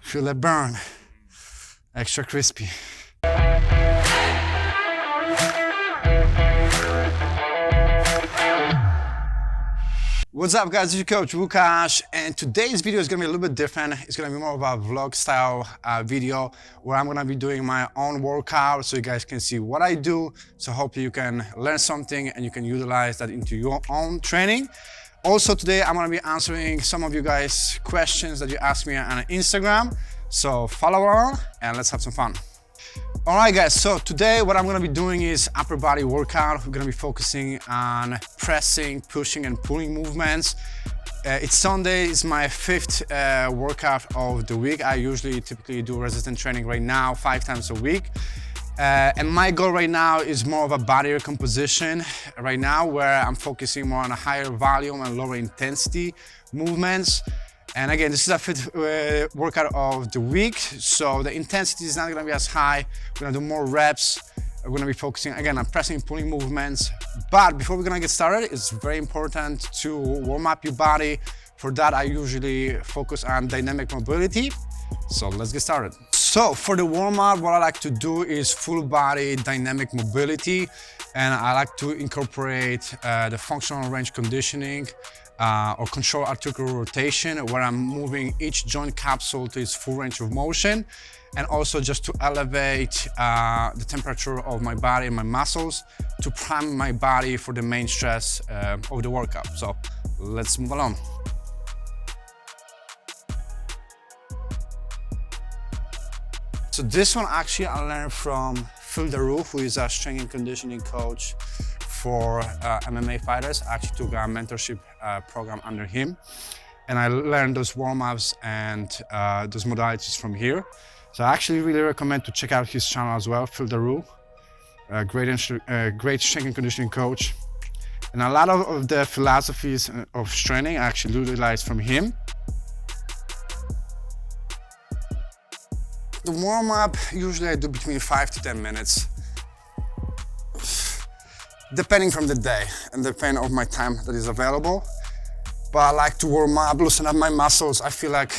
Feel it burn. Extra crispy. What's up guys, it's your coach Łukasz, and today's video is gonna be a little bit different. It's gonna be more of a vlog style video where I'm gonna be doing my own workout so you guys can see what I do. So hopefully you can learn something and you can utilize that into your own training. Also today I'm gonna be answering some of you guys' questions that you asked me on Instagram. So follow along and let's have some fun. All right guys, so today what I'm gonna be doing is upper body workout. We're gonna be focusing on pressing, pushing and pulling movements. It's Sunday, it's my fifth workout of the week. I usually typically do resistance training right now 5 times a week. And my goal right now is more of a body recomposition right now, where I'm focusing more on a higher volume and lower intensity movements. And again, this is a fifth workout of the week, so the intensity is not gonna be as high. We're gonna do more reps. We're gonna be focusing again on pressing and pulling movements. But before we're gonna get started, it's very important to warm up your body. For that, I usually focus on dynamic mobility. So let's get started. So for the warm up, what I like to do is full body dynamic mobility. And I like to incorporate the functional range conditioning or control articular rotation, where I'm moving each joint capsule to its full range of motion, and also just to elevate the temperature of my body and my muscles to prime my body for the main stress of the workout. So let's move along. So this one actually I learned from Daru, who is a strength and conditioning coach for MMA fighters. I actually took a mentorship program under him, and I learned those warm-ups and those modalities from here. So I actually really recommend to check out his channel as well, Daru, great strength and conditioning coach. And a lot of the philosophies of strength I actually utilize from him. The warm-up, usually I do between 5 to 10 minutes. Depending from the day and depending on my time that is available. But I like to warm up, loosen up my muscles. I feel like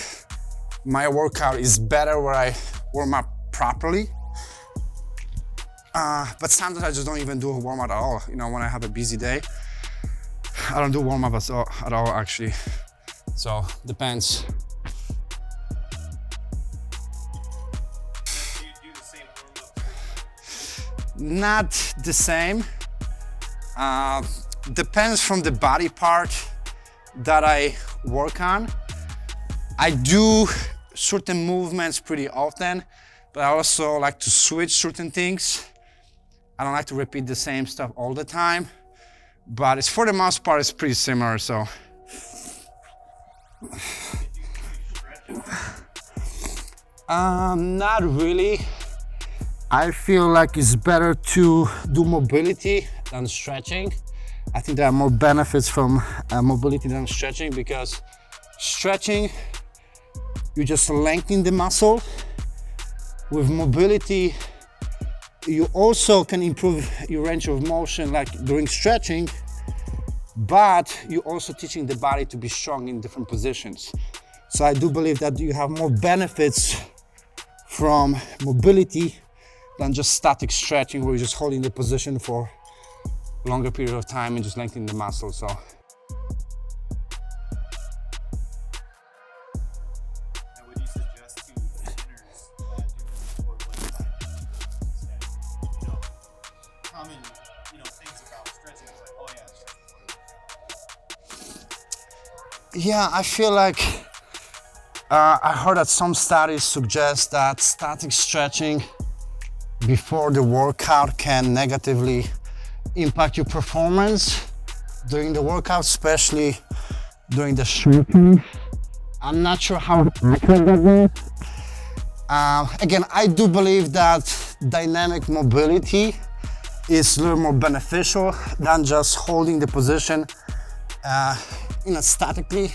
my workout is better where I warm up properly. But sometimes I just don't even do a warm up at all. You know, when I have a busy day, I don't do warm up at all actually. So depends. Do you do the same warm up? Not the same. Depends from the body part that I work on. I do certain movements pretty often, but I also like to switch certain things. I don't like to repeat the same stuff all the time, but it's, for the most part, it's pretty similar, so. Not really. I feel like it's better to do mobility than stretching. I think there are more benefits from mobility than stretching, because stretching, you just lengthen the muscle. With mobility, you also can improve your range of motion like during stretching, but you're also teaching the body to be strong in different positions. So I do believe that you have more benefits from mobility than just static stretching, where you're just holding the position for a longer period of time and just lengthening the muscle. So. Now, would you suggest to beginners doing more like common, things about stretching? It's like, oh yeah, stretching. Yeah, I feel like I heard that some studies suggest that static stretching before the workout can negatively impact your performance during the workout, especially during the stretching. I'm not sure how accurate that is. Again, I do believe that dynamic mobility is a little more beneficial than just holding the position statically,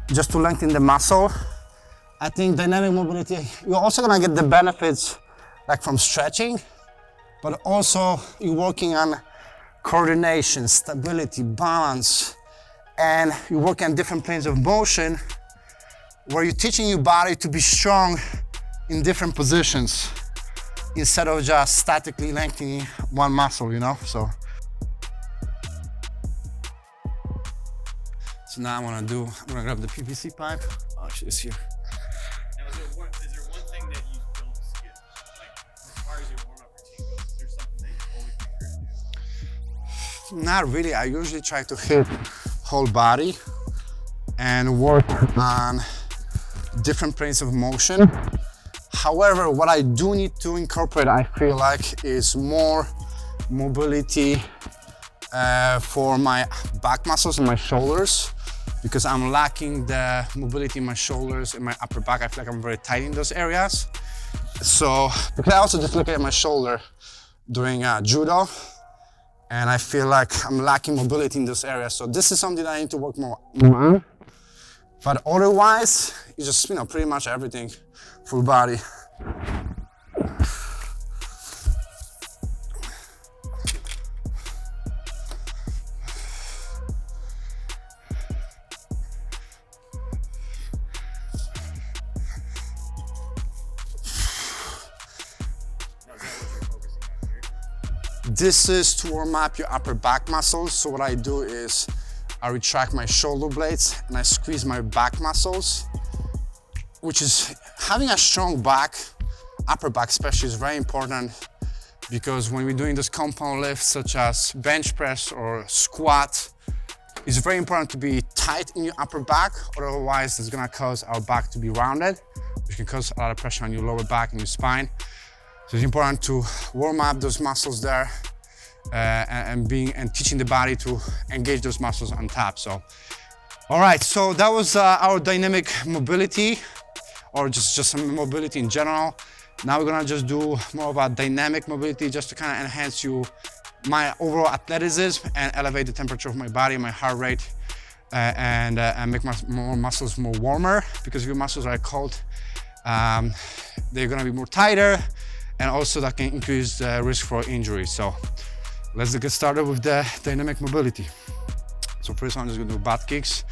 just to lengthen the muscle. I think dynamic mobility, you're also gonna get the benefits like from stretching, but also you're working on coordination, stability, balance, and you work on different planes of motion where you're teaching your body to be strong in different positions instead of just statically lengthening one muscle, you know? So now I'm gonna grab the PVC pipe. Oh, she's here. Now, is there one thing that you don't skip? Like, as far as your warm-up routine goes, is there something that you always make sure to do? Not really. I usually try to hit whole body and work on different planes of motion. However, what I do need to incorporate, I feel like, is more mobility for my back muscles and my shoulders, because I'm lacking the mobility in my shoulders and my upper back. I feel like I'm very tight in those areas. So, because I also just look at my shoulder during judo, and I feel like I'm lacking mobility in those areas. So this is something that I need to work more on. But otherwise, it's just, you know, pretty much everything, full body. This is to warm up your upper back muscles. So what I do is I retract my shoulder blades and I squeeze my back muscles, which is having a strong back, upper back especially, is very important, because when we're doing those compound lifts such as bench press or squat, it's very important to be tight in your upper back, otherwise it's gonna cause our back to be rounded, which can cause a lot of pressure on your lower back and your spine. So it's important to warm up those muscles there and teaching the body to engage those muscles on top. So, all right, so that was our dynamic mobility, or just some mobility in general. Now we're gonna just do more of a dynamic mobility, just to kind of enhance my overall athleticism and elevate the temperature of my body, my heart rate, and make my muscles more warmer, because if your muscles are cold, they're gonna be more tighter, and also that can increase the risk for injury. So let's get started with the dynamic mobility. So first I'm just gonna do butt kicks.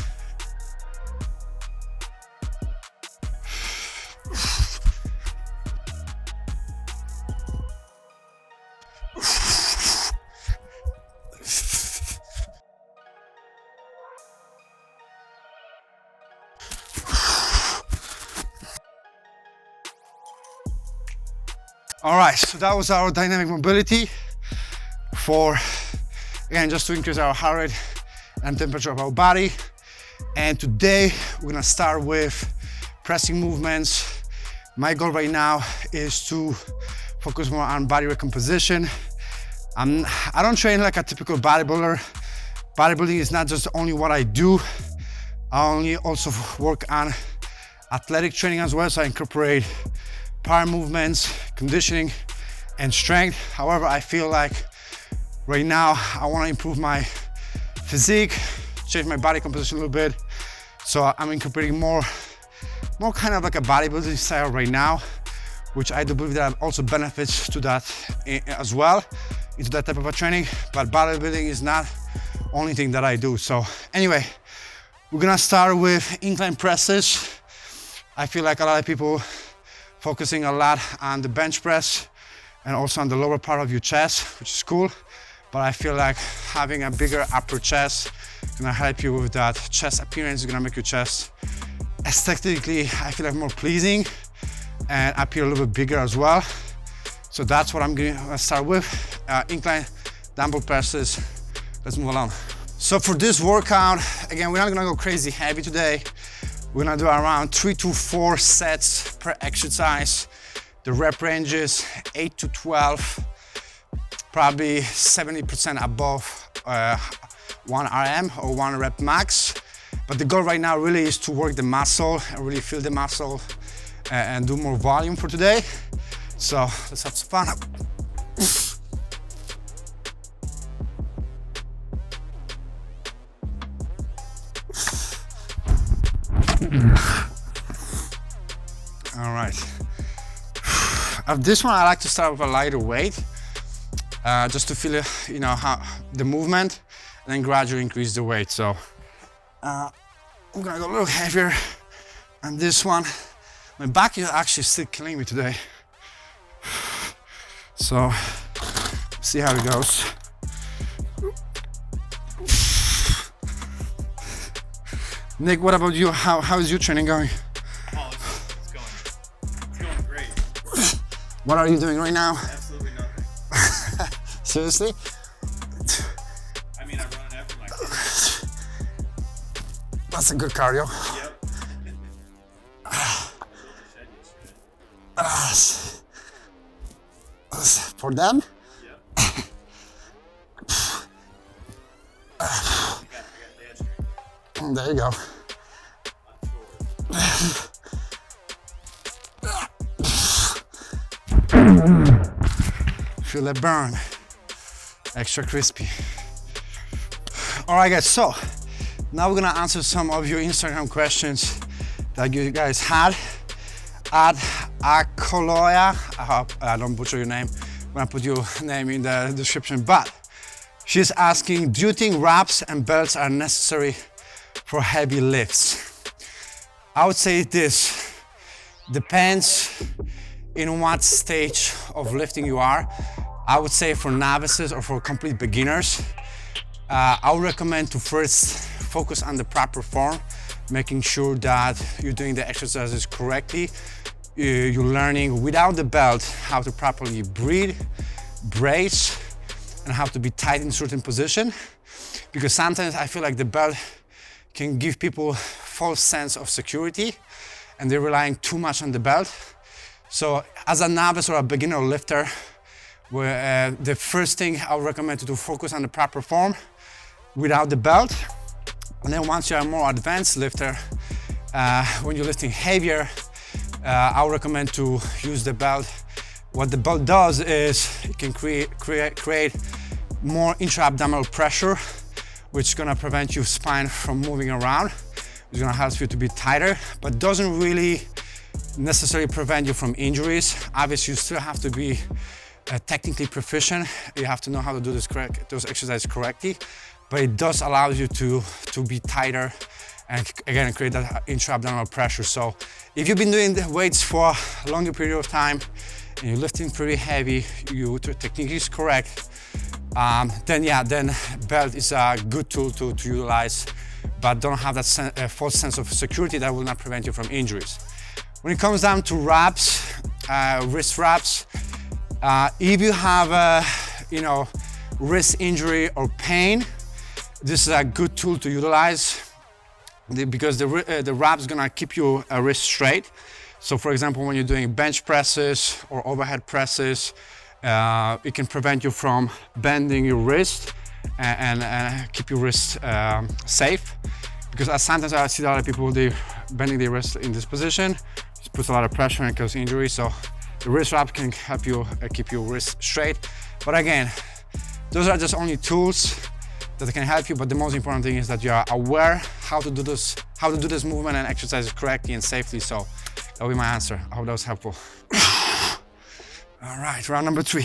All right, so that was our dynamic mobility for, again, just to increase our heart rate and temperature of our body. And today we're gonna start with pressing movements. My goal right now is to focus more on body recomposition. I don't train like a typical bodybuilder. Bodybuilding is not just only what I do. I also work on athletic training as well, so I incorporate power movements, conditioning, and strength. However, I feel like right now I want to improve my physique, change my body composition a little bit. So I'm incorporating more kind of like a bodybuilding style right now, which I do believe that also benefits to that as well, into that type of a training. But bodybuilding is not the only thing that I do. So anyway, we're gonna start with incline presses. I feel like a lot of people focusing a lot on the bench press and also on the lower part of your chest, which is cool. But I feel like having a bigger upper chest is gonna help you with that chest appearance. It's gonna make your chest aesthetically, I feel like, more pleasing and appear a little bit bigger as well. So that's what I'm gonna start with. Incline dumbbell presses. Let's move along. So for this workout, again, we're not gonna go crazy heavy today. We're gonna do around 3 to 4 sets per exercise. The rep range is 8 to 12, probably 70% above 1 RM or 1 rep max. But the goal right now really is to work the muscle and really feel the muscle and do more volume for today. So let's have some fun. All right. Of this one, I like to start with a lighter weight, just to feel, how the movement, and then gradually increase the weight. So I'm gonna go a little heavier on this one. My back is actually still killing me today. So, see how it goes. Nick, what about you? How is your training going? Oh, it's going great. What are you doing right now? Absolutely nothing. Seriously? I mean, I'm running after my kids. That's a good cardio. Yep. For them? Yep. I got dad strength. There you go. Feel that burn. Extra crispy. All right, guys, so now we're gonna answer some of your Instagram questions that you guys had. At Akoloya, I hope I don't butcher your name. I'm gonna put your name in the description, but she's asking, do you think wraps and belts are necessary for heavy lifts? I would say this, depends in what stage of lifting you are. I would say for novices or for complete beginners, I would recommend to first focus on the proper form, making sure that you're doing the exercises correctly. You're learning without the belt how to properly breathe, brace, and how to be tight in certain position. Because sometimes I feel like the belt can give people false sense of security and they're relying too much on the belt. So as a novice or a beginner lifter, the first thing I would recommend to do, focus on the proper form without the belt. And then once you're a more advanced lifter, when you're lifting heavier, I would recommend to use the belt. What the belt does is it can create more intra-abdominal pressure, which is gonna prevent your spine from moving around. It's gonna help you to be tighter, but doesn't really necessarily prevent you from injuries. Obviously, you still have to be technically proficient. You have to know how to do those exercises correctly, but it does allow you to be tighter and again create that intra-abdominal pressure. So if you've been doing the weights for a longer period of time and you're lifting pretty heavy, your technique is correct, then belt is a good tool to utilize, but don't have that false sense of security that will not prevent you from injuries. When it comes down to wraps, wrist wraps, if you have a wrist injury or pain, this is a good tool to utilize because the wrap is gonna keep your wrist straight. So for example, when you're doing bench presses or overhead presses, it can prevent you from bending your wrist and keep your wrist safe. Because sometimes I see a lot of people, they're bending their wrist in this position, it puts a lot of pressure and causes injury. So the wrist wrap can help you keep your wrist straight. But again, those are just only tools that can help you, but the most important thing is that you are aware how to do this movement and exercise correctly and safely. So that'll be my answer. I hope that was helpful. All right, round number 3.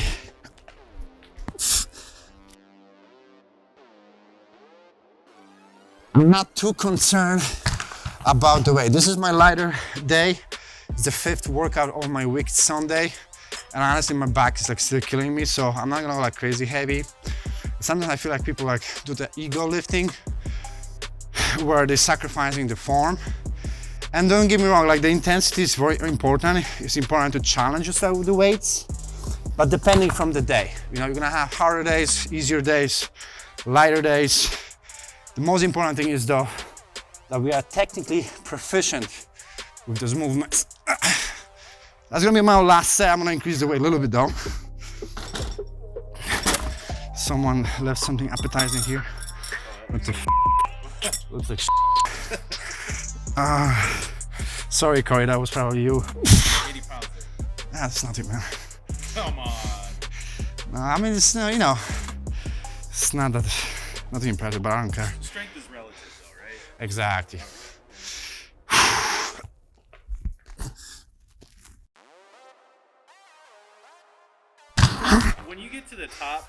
I'm not too concerned about the weight. This is my lighter day. It's the 5th workout of my week, Sunday. And honestly, my back is still killing me, so I'm not gonna go crazy heavy. Sometimes I feel like people do the ego lifting where they're sacrificing the form. And don't get me wrong, the intensity is very important. It's important to challenge yourself with the weights, but depending from the day. You're gonna have harder days, easier days, lighter days. The most important thing is though, that we are technically proficient with those movements. That's gonna be my last set. I'm gonna increase the weight a little bit though. Someone left something appetizing here. Looks like sorry, Corey, that was probably you. 80 pounds there. That's nothing, man. Come on. I mean, it's it's not that nothing impressive, but I don't care. Strength is relative though, right? Exactly. When you get to the top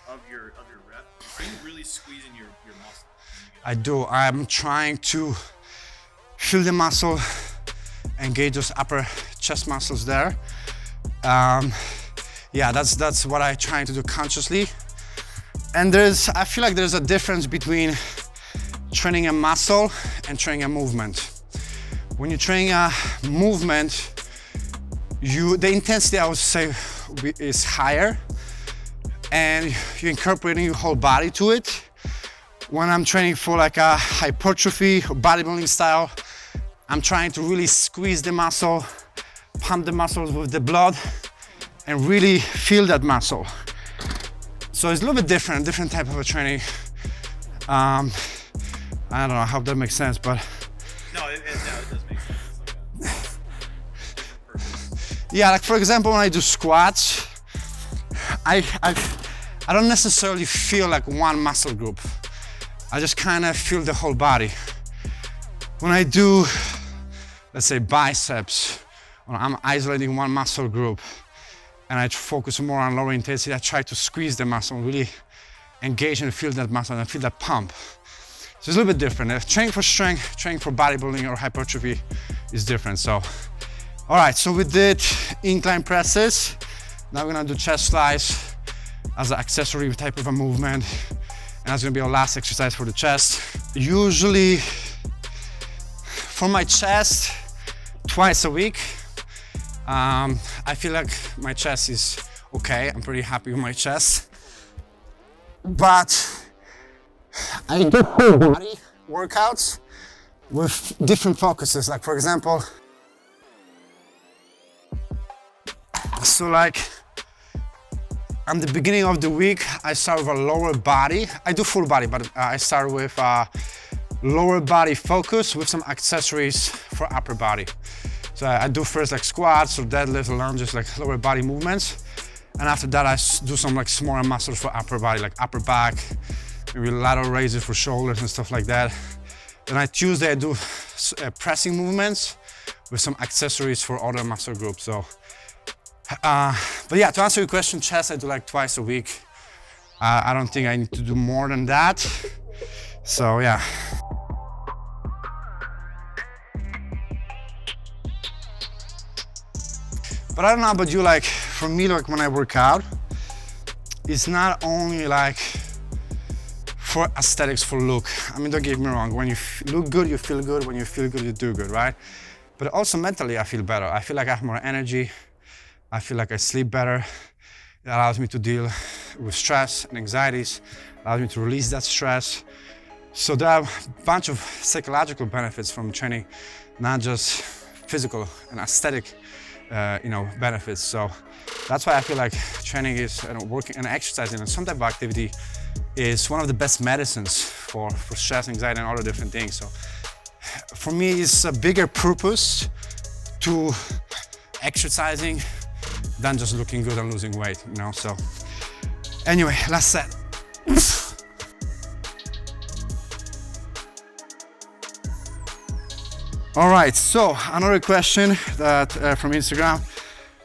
of your rep, are you really squeezing your muscle when you get I'm trying to feel the muscle, engage those upper chest muscles there. Yeah, that's what I'm trying to do consciously. And I feel like there's a difference between training a muscle and training a movement. When you train a movement, the intensity, I would say, is higher, and you're incorporating your whole body to it. When I'm training for like a hypertrophy or bodybuilding style, I'm trying to really squeeze the muscle, pump the muscles with the blood, and really feel that muscle. So it's a little bit different type of a training. I don't know, I hope that makes sense, but. No, it does make sense. Yeah, like for example, when I do squats, I don't necessarily feel like one muscle group. I just kind of feel the whole body. When I do, let's say biceps, when I'm isolating one muscle group and I focus more on lower intensity, I try to squeeze the muscle, really engage and feel that muscle and feel that pump. So it's a little bit different. Training for strength, training for bodybuilding or hypertrophy is different. So, all right, so we did incline presses. Now we're gonna do chest flies as an accessory type of a movement. And that's gonna be our last exercise for the chest. Usually, for my chest, twice a week. I feel like my chest is okay. I'm pretty happy with my chest. But I do whole body workouts with different focuses. Like for example, so like at the beginning of the week, I start with a lower body. I do full body, but I start with lower body focus with some accessories for upper body. So I do first like squats or deadlifts or lunges, like lower body movements. And after that, I do some like smaller muscles for upper body, like upper back, maybe lateral raises for shoulders and stuff like that. Then on Tuesday, I do pressing movements with some accessories for other muscle groups. So, but yeah, to answer your question, chest, I do like twice a week. I don't think I need to do more than that. So yeah. But I don't know about you, like for me, like when I work out, it's not only like for aesthetics, for look. I mean, don't get me wrong, when you look good, you feel good. When you feel good, you do good, right? But also mentally, I feel better. I feel like I have more energy. I feel like I sleep better. It allows me to deal with stress and anxieties, allows me to release that stress. So there are a bunch of psychological benefits from training, not just physical and aesthetic benefits. So that's why I feel like training is working and exercising and some type of activity is one of the best medicines for stress, anxiety, and all the different things. So for me, it's a bigger purpose to exercising than just looking good and losing weight, you know? So anyway, last set. All right, so another question that from Instagram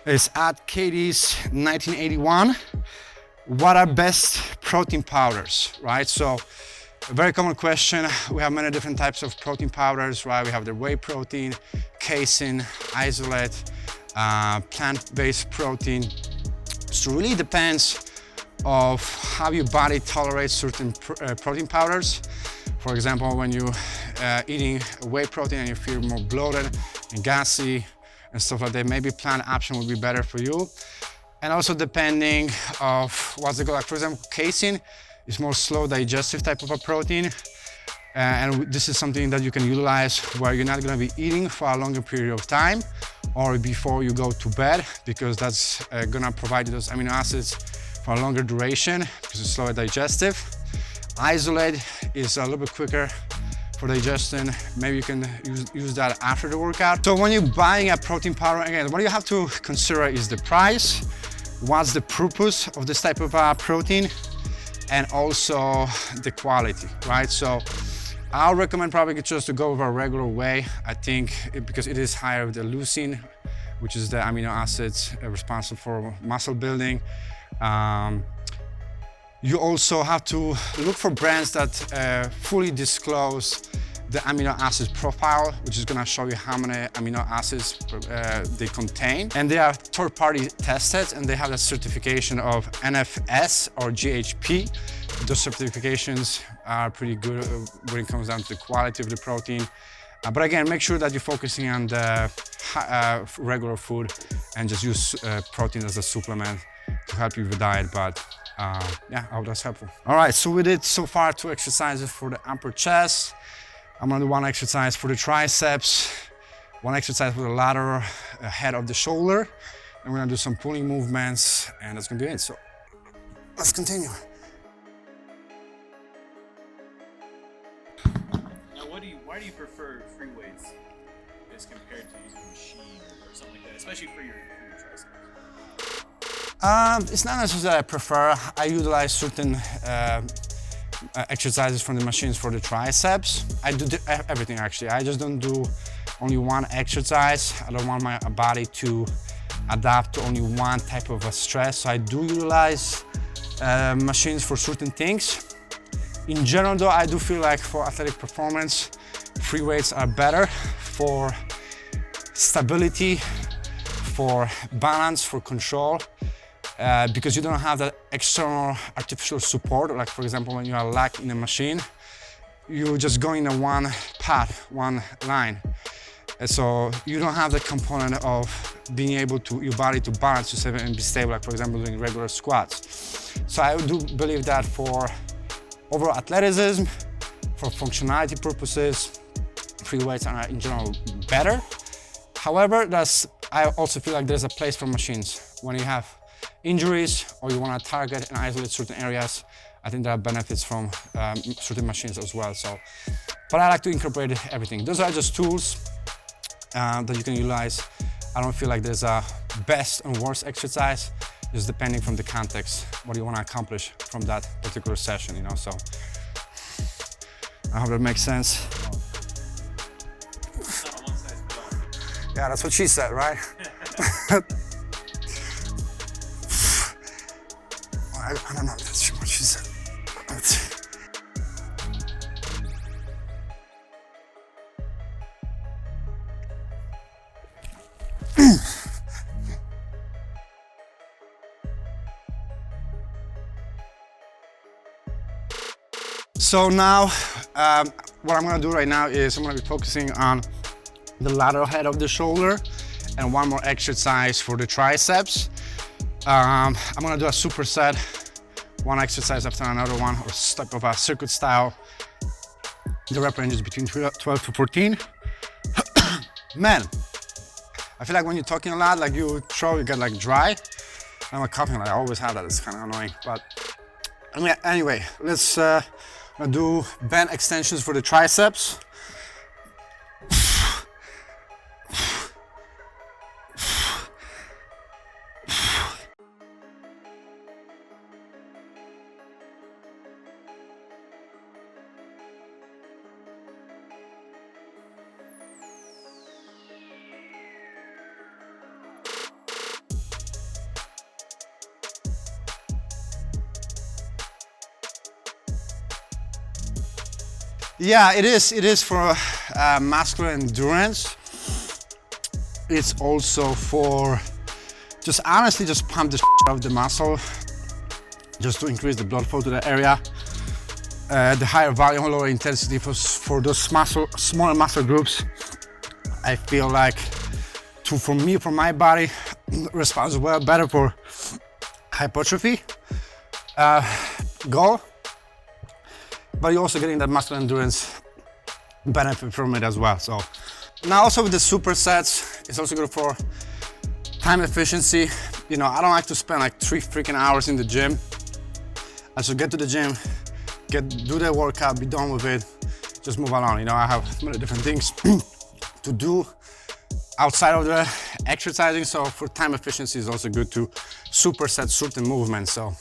is at Katie's 1981. What are best protein powders, right? So a very common question. We have many different types of protein powders, right? We have the whey protein, casein, isolate, plant-based protein. So it really depends of how your body tolerates certain protein powders. For example, when you're eating whey protein and you feel more bloated and gassy and stuff like that, maybe plant option would be better for you. And also depending of what's the goal. Like for example, casein is more slow digestive type of a protein. And this is something that you can utilize where you're not gonna be eating for a longer period of time or before you go to bed, because that's gonna provide you those amino acids for a longer duration because it's slower digestive. Isolate is a little bit quicker for digestion. Maybe you can use that after the workout. So when you're buying a protein powder, again, what you have to consider is the price, what's the purpose of this type of protein, and also the quality, right? So I'll recommend probably just to go with a regular whey. I think because it is higher with the leucine, which is the amino acids responsible for muscle building. You also have to look for brands that fully disclose the amino acids profile, which is gonna show you how many amino acids they contain. And they are third-party tested, and they have a certification of NFS or GHP. Those certifications are pretty good when it comes down to the quality of the protein. But again, make sure that you're focusing on the regular food and just use protein as a supplement to help you with the diet. But yeah, I hope that's helpful. All right, so we did so far 2 exercises for the upper chest. I'm gonna do 1 exercise for the triceps, 1 exercise for the lateral head of the shoulder. And we're gonna do some pulling movements, and that's gonna be it. So let's continue. Now, why do you prefer free weights as compared to using a machine or something like that, especially for your triceps? It's not necessarily I prefer. I utilize certain exercises from the machines for the triceps. I do everything actually. I just don't do only 1 exercise. I don't want my body to adapt to only 1 type of a stress. So I do utilize machines for certain things. In general though, I do feel like for athletic performance, free weights are better for stability, for balance, for control. Because you don't have that external artificial support, like for example when you are lag in a machine, you just go in a 1 path, 1 line. And so you don't have the component of being able to, your body to balance yourself and be stable, like for example doing regular squats. So I do believe that for overall athleticism, for functionality purposes, free weights are in general better. However, I also feel like there's a place for machines. When you have injuries or you want to target and isolate certain areas, I think there are benefits from certain machines as well. So, but I like to incorporate everything. Those are just tools that you can utilize. I don't feel like there's a best and worst exercise, just depending from the context, what you want to accomplish from that particular session, you know. So I hope that makes sense. Yeah, that's what she said, right? I don't know, that's what she said. So now, what I'm gonna do right now is I'm gonna be focusing on the lateral head of the shoulder and 1 more exercise for the triceps. I'm gonna do a superset, 1 exercise after another one, or type of a circuit style. The rep range is between 12 to 14. Man, I feel like when you're talking a lot, like you get like dry. I'm like coughing, like I always have that, it's kind of annoying. But anyway, let's do band extensions for the triceps. Yeah, it is for muscular endurance. It's also for just honestly just pump the shit out of the muscle, just to increase the blood flow to the area. The higher volume, lower intensity for those smaller muscle groups, I feel like for my body, responds well better for hypertrophy goal. But you're also getting that muscle endurance benefit from it as well. So now also with the supersets, it's also good for time efficiency. You know, I don't like to spend like 3 freaking hours in the gym. I should get to the gym, do the workout, be done with it, just move along. You know, I have many different things to do outside of the exercising. So for time efficiency, it's also good to superset certain movements. So.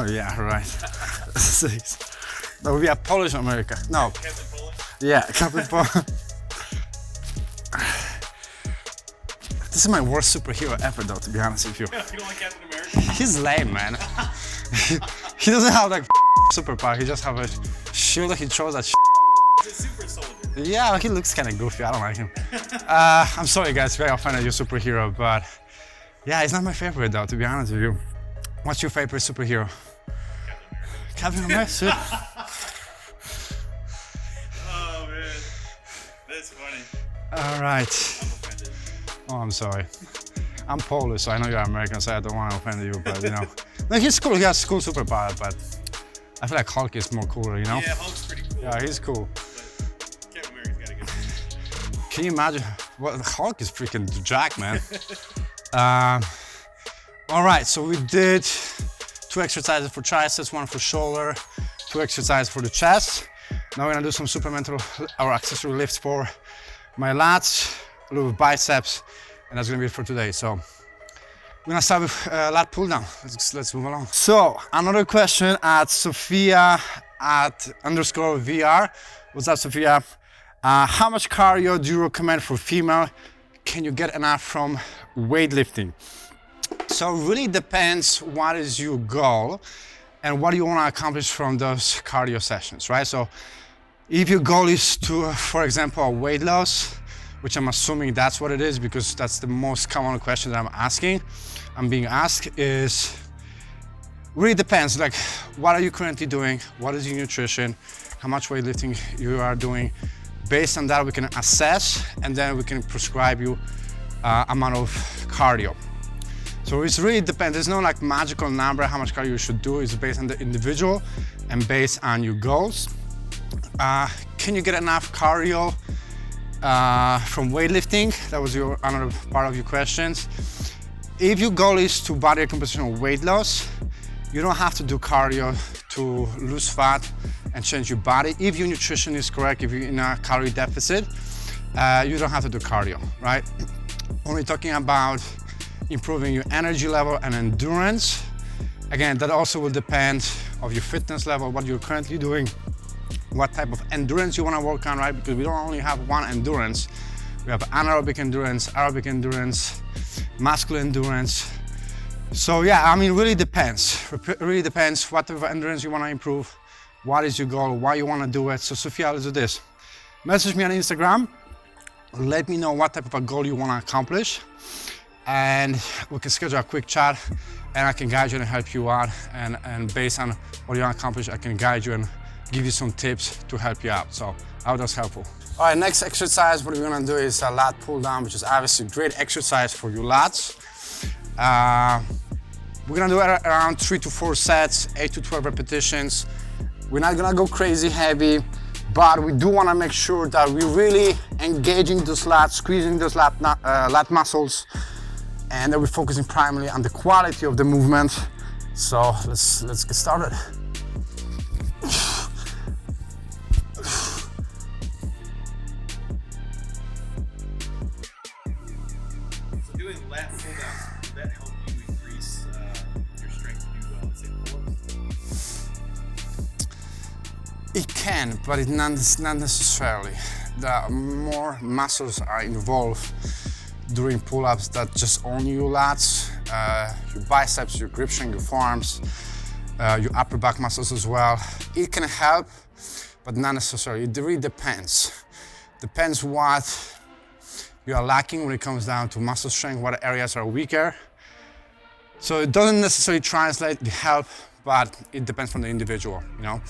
Oh yeah, right. 6. That would be a Polish America. No. Captain Polish? Yeah, Captain Polish. This is my worst superhero ever, though, to be honest with you. You don't like Captain America? He's lame, man. He doesn't have like superpower. He just have a shield that he throws at. He's a super soldier. Yeah, he looks kind of goofy. I don't like him. I'm sorry, guys, very offended you're a superhero, but yeah, he's not my favorite, though, to be honest with you. What's your favorite superhero? Captain America. Sure. Oh man, that's funny. All right. I'm offended. Oh, I'm sorry. I'm Polish, so I know you're American, so I don't want to offend you, but you know. No, he's cool. He has cool superpower, but I feel like Hulk is more cooler, you know? Yeah, Hulk's pretty cool. Yeah, he's cool. But Captain America's got a good one. Can you imagine? Well, Hulk is freaking jacked, man. All right, so we did 2 exercises for triceps, 1 for shoulder, 2 exercises for the chest. Now we're gonna do some supplemental or accessory lifts for my lats, a little biceps, and that's gonna be it for today. So we're gonna start with lat pull down. Let's move along. So another question at Sophia @_VR. What's up, Sophia? How much cardio do you recommend for female? Can you get enough from weightlifting? So it really depends what is your goal and what do you want to accomplish from those cardio sessions, right? So if your goal is to, for example, weight loss, which I'm assuming that's what it is because that's the most common question that I'm being asked, is really depends, like what are you currently doing, what is your nutrition, how much weightlifting you are doing. Based on that we can assess and then we can prescribe you amount of cardio. So it really depends, there's no like magical number how much cardio you should do. It's based on the individual and based on your goals. Can you get enough cardio from weightlifting? That was another part of your questions. If your goal is to body composition or weight loss, you don't have to do cardio to lose fat and change your body. If your nutrition is correct, if you're in a calorie deficit, you don't have to do cardio, right? Only talking about improving your energy level and endurance. Again, that also will depend of your fitness level, what you're currently doing, what type of endurance you want to work on, right? Because we don't only have one endurance. We have anaerobic endurance, aerobic endurance, muscular endurance. So yeah, I mean, really depends. It really depends what type of endurance you want to improve, what is your goal, why you want to do it. So Sophia, let's do this. Message me on Instagram. Let me know what type of a goal you want to accomplish. And we can schedule a quick chat and I can guide you and help you out. And based on what you want to accomplish, I can guide you and give you some tips to help you out. So I hope that's helpful. All right, next exercise, what we're gonna do is a lat pull down, which is obviously a great exercise for your lats. We're gonna do it around 3 to 4 sets, 8 to 12 repetitions. We're not gonna go crazy heavy, but we do wanna make sure that we're really engaging those lats, squeezing those lat muscles, and that we're focusing primarily on the quality of the movement. So let's get started. So doing lat pull down, will that help you increase your strength to do, let's say, pull-ups? It can, but it's not necessarily. The more muscles are involved during pull-ups that just only your lats, your biceps, your grip strength, your forearms, your upper back muscles as well. It can help, but not necessarily. It really depends. Depends what you are lacking when it comes down to muscle strength, what areas are weaker. So it doesn't necessarily translate the help, but it depends on the individual, you know.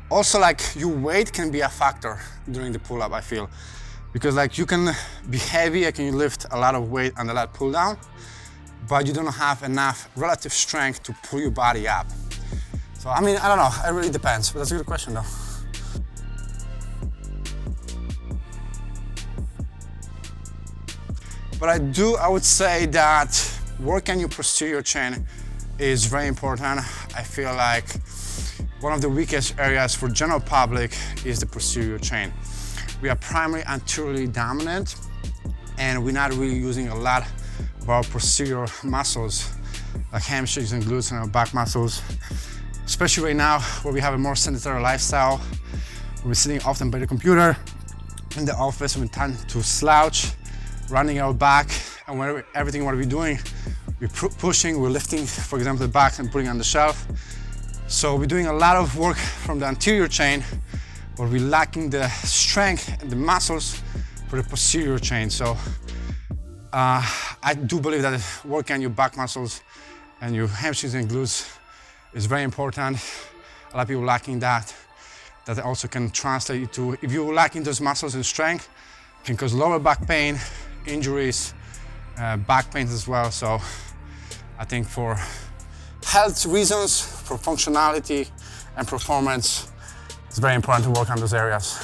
Also, like, your weight can be a factor during the pull-up, I feel. Because like you can be heavy, like you lift a lot of weight on the lat pull down, but you don't have enough relative strength to pull your body up. So I mean, I don't know, it really depends, but that's a good question though. But I would say that working on your posterior chain is very important. I feel like one of the weakest areas for general public is the posterior chain. We are primarily anteriorly dominant and we're not really using a lot of our posterior muscles like hamstrings and glutes and our back muscles. Especially right now where we have a more sedentary lifestyle. We're sitting often by the computer in the office, we tend to slouch. running our back, and everything what we're doing, we're pushing, we're lifting, for example, the back and putting on the shelf. So we're doing a lot of work from the anterior chain, but we're lacking the strength and the muscles for the posterior chain. So I do believe that working on your back muscles and your hamstrings and glutes is very important. A lot of people lacking that. That also can translate to, if you're lacking those muscles and strength, can cause lower back pain, injuries, back pains as well. So I think for health reasons, for functionality and performance, it's very important to work on those areas.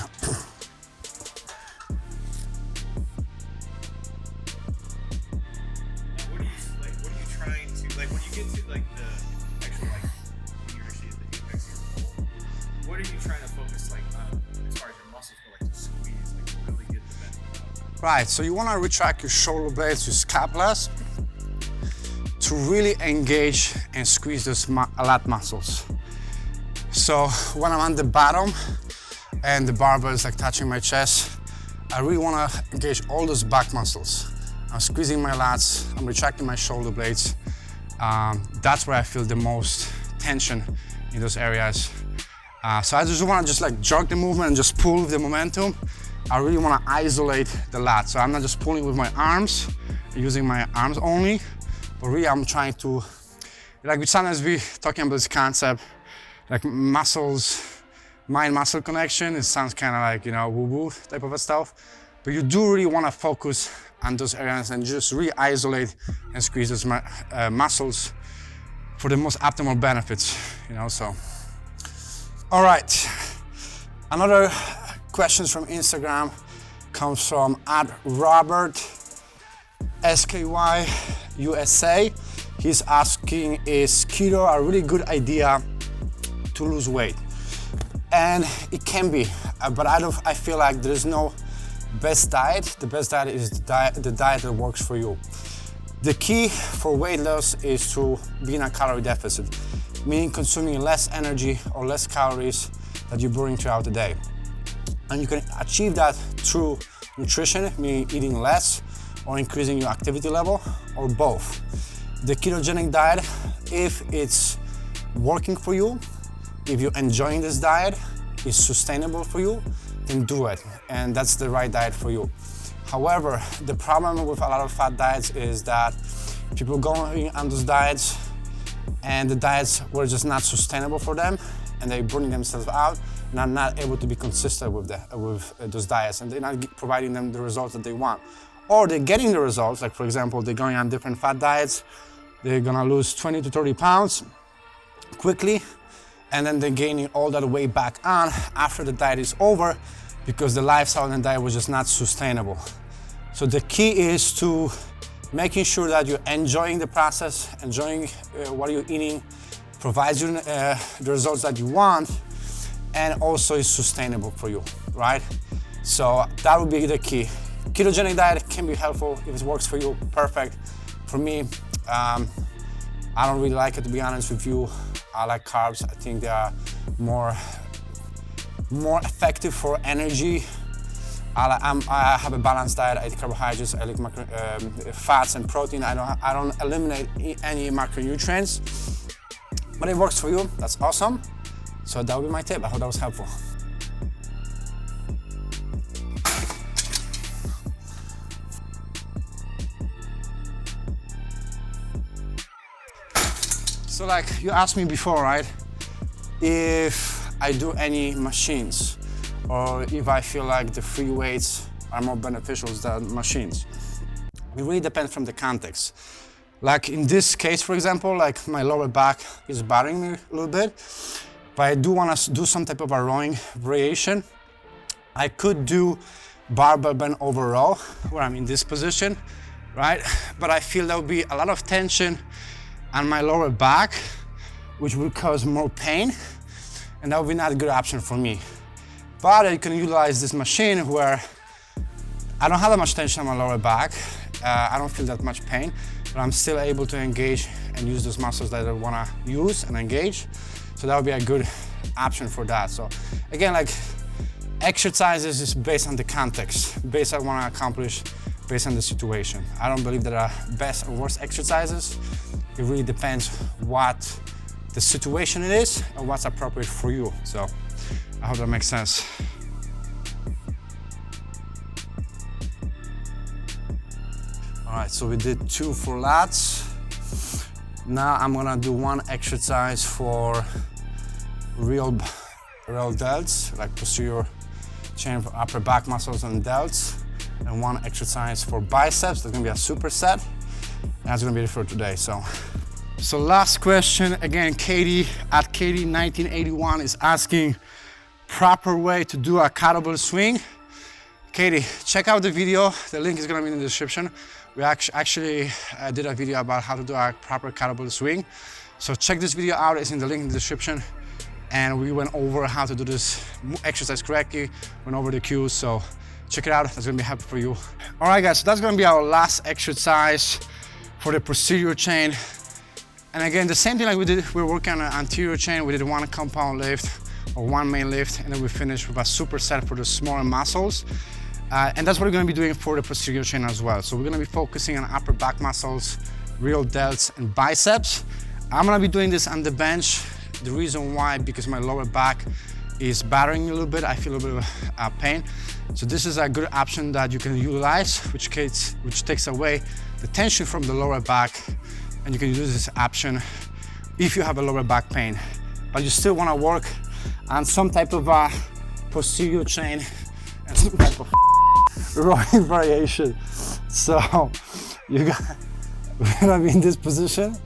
What are you trying to, like when you get to like the actual, like when you're actually at the apex of your goal, what are you trying to focus like on as far as your muscles go, like to squeeze, like to really get the benefit out? Right, so you want to retract your shoulder blades, your scapulas, to really engage and squeeze those lat muscles. So when I'm on the bottom and the barbell is like touching my chest, I really want to engage all those back muscles. I'm squeezing my lats, I'm retracting my shoulder blades. That's where I feel the most tension in those areas. So I just want to just like jerk the movement and just pull with the momentum. I really want to isolate the lat. So I'm not just pulling with my arms, using my arms only, but really I'm trying to, like we sometimes be talking about this concept, like muscles, mind-muscle connection. It sounds kind of like, you know, woo-woo type of stuff. But you do really want to focus on those areas and just really isolate and squeeze those muscles for the most optimal benefits, you know, so. All right, another questions from Instagram comes from @Robert SKY USA. He's asking, is keto a really good idea to lose weight? And it can be, but I feel like there's no best diet. The best diet is the diet that works for you. The key for weight loss is to be in a calorie deficit, meaning consuming less energy or less calories that you're burning throughout the day. And you can achieve that through nutrition, meaning eating less or increasing your activity level, or both. The ketogenic diet, if it's working for you, if you're enjoying this diet, is sustainable for you, then do it. And that's the right diet for you. However, the problem with a lot of fat diets is that people going on those diets and the diets were just not sustainable for them, and they're burning themselves out and are not able to be consistent with those diets, and they're not providing them the results that they want. Or they're getting the results, like for example, they're going on different fat diets, they're gonna lose 20 to 30 pounds quickly, and then they're gaining all that weight back on after the diet is over because the lifestyle and diet was just not sustainable. So the key is to making sure that you're enjoying the process, enjoying what you're eating, provides you the results that you want, and also is sustainable for you, right? So that would be the key. Ketogenic diet can be helpful if it works for you, perfect. For me, I don't really like it, to be honest with you. I like carbs. I think they are more effective for energy. I have a balanced diet. I eat carbohydrates. I like fats and protein. I don't eliminate any macronutrients, but it works for you. That's awesome. So that would be my tip. I hope that was helpful. So like you asked me before, right? If I do any machines or if I feel like the free weights are more beneficial than machines. It really depends from the context. Like in this case, for example, like my lower back is bothering me a little bit, but I do want to do some type of a rowing variation. I could do barbell bend over row where I'm in this position, right? But I feel there will be a lot of tension on my lower back, which will cause more pain, and that would be not a good option for me. But I can utilize this machine where I don't have that much tension on my lower back, I don't feel that much pain, but I'm still able to engage and use those muscles that I want to use and engage. So that would be a good option for that. So again, like exercises is based on the context, based on what I want to accomplish, based on the situation. I don't believe there are best or worst exercises. It really depends what the situation it is and what's appropriate for you. So I hope that makes sense. All right, so we did 2 for lats. Now I'm gonna do 1 exercise for real delts, like posterior chain for upper back muscles and delts, and 1 exercise for biceps. That's gonna be a superset. That's gonna be it for today. So last question, again, Katie at Katie1981 is asking proper way to do a kettlebell swing. Katie, check out the video. The link is gonna be in the description. We actually did a video about how to do a proper kettlebell swing. So check this video out, it's in the link in the description. And we went over how to do this exercise correctly, went over the cues, so check it out, that's gonna be helpful for you. All right guys, so that's gonna be our last exercise for the posterior chain. And again, the same thing like we did, we were working on an anterior chain, we did 1 compound lift or 1 main lift, and then we finished with a superset for the smaller muscles. And that's what we're gonna be doing for the posterior chain as well. So we're gonna be focusing on upper back muscles, real delts, and biceps. I'm gonna be doing this on the bench. The reason why, because my lower back is battering me a little bit. I feel a little bit of pain. So this is a good option that you can utilize, which takes away the tension from the lower back. And you can use this option if you have a lower back pain. But you still wanna work on some type of posterior chain and some type of rowing variation. So we're gonna be in this position.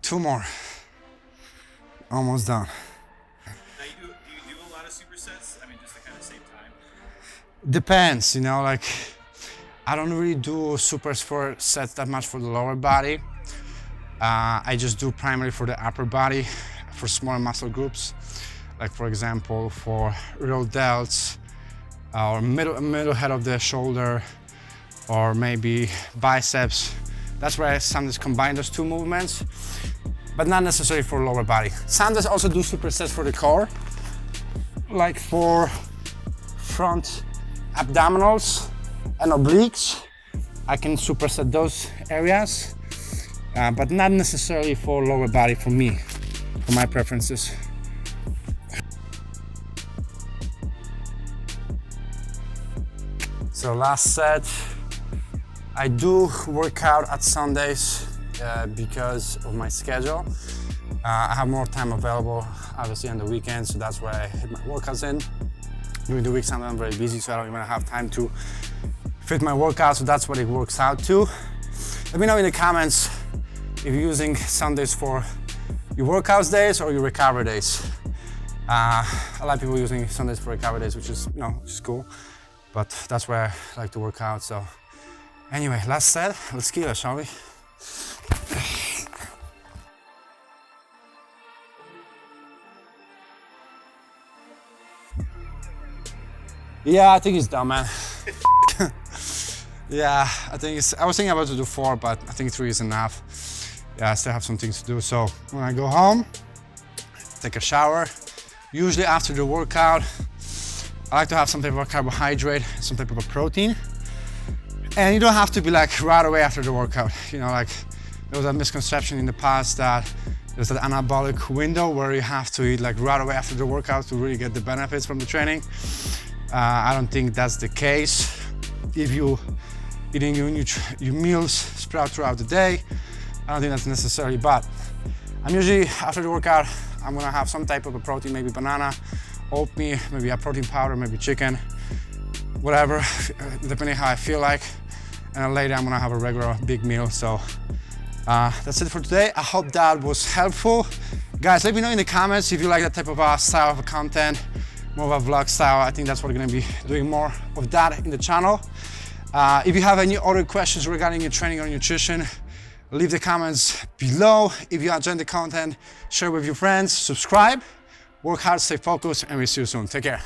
Two more. Almost done. Now do you do a lot of supersets? I mean, just to kind of save time? Depends, you know, like I don't really do supersets that much for the lower body. I just do primarily for the upper body, for smaller muscle groups. Like for example, for real delts, or middle head of the shoulder, or maybe biceps. That's where I sometimes combine those 2 movements, but not necessarily for lower body. Sometimes I also do supersets for the core, like for front abdominals and obliques. I can superset those areas, but not necessarily for lower body for me, for my preferences. So last set. I do work out at Sundays because of my schedule. I have more time available, obviously, on the weekends, so that's where I hit my workouts in. During the week, sometimes I'm very busy, so I don't even have time to fit my workout, so that's what it works out to. Let me know in the comments if you're using Sundays for your workouts days or your recovery days. A lot of people using Sundays for recovery days, which is, which is cool, but that's where I like to work out, so. Anyway, last set, let's kill it, shall we? Yeah, I think it's done, man. Yeah, I was thinking about to do 4, but I think 3 is enough. Yeah, I still have some things to do. So when I go home, take a shower. Usually after the workout, I like to have some type of a carbohydrate, some type of a protein. And you don't have to be like right away after the workout. Like there was a misconception in the past that there's an anabolic window where you have to eat like right away after the workout to really get the benefits from the training. I don't think that's the case. If you eating your meals spread throughout the day, I don't think that's necessary, but I'm usually after the workout, I'm gonna have some type of a protein, maybe banana, oatmeal, maybe a protein powder, maybe chicken, whatever, depending how I feel like. And then later I'm gonna have a regular big meal. So that's it for today. I hope that was helpful. Guys, let me know in the comments if you like that type of style of content, more of a vlog style. I think that's what we're gonna be doing more of that in the channel. If you have any other questions regarding your training or nutrition, leave the comments below. If you enjoyed the content, share with your friends, subscribe, work hard, stay focused, and we'll see you soon. Take care.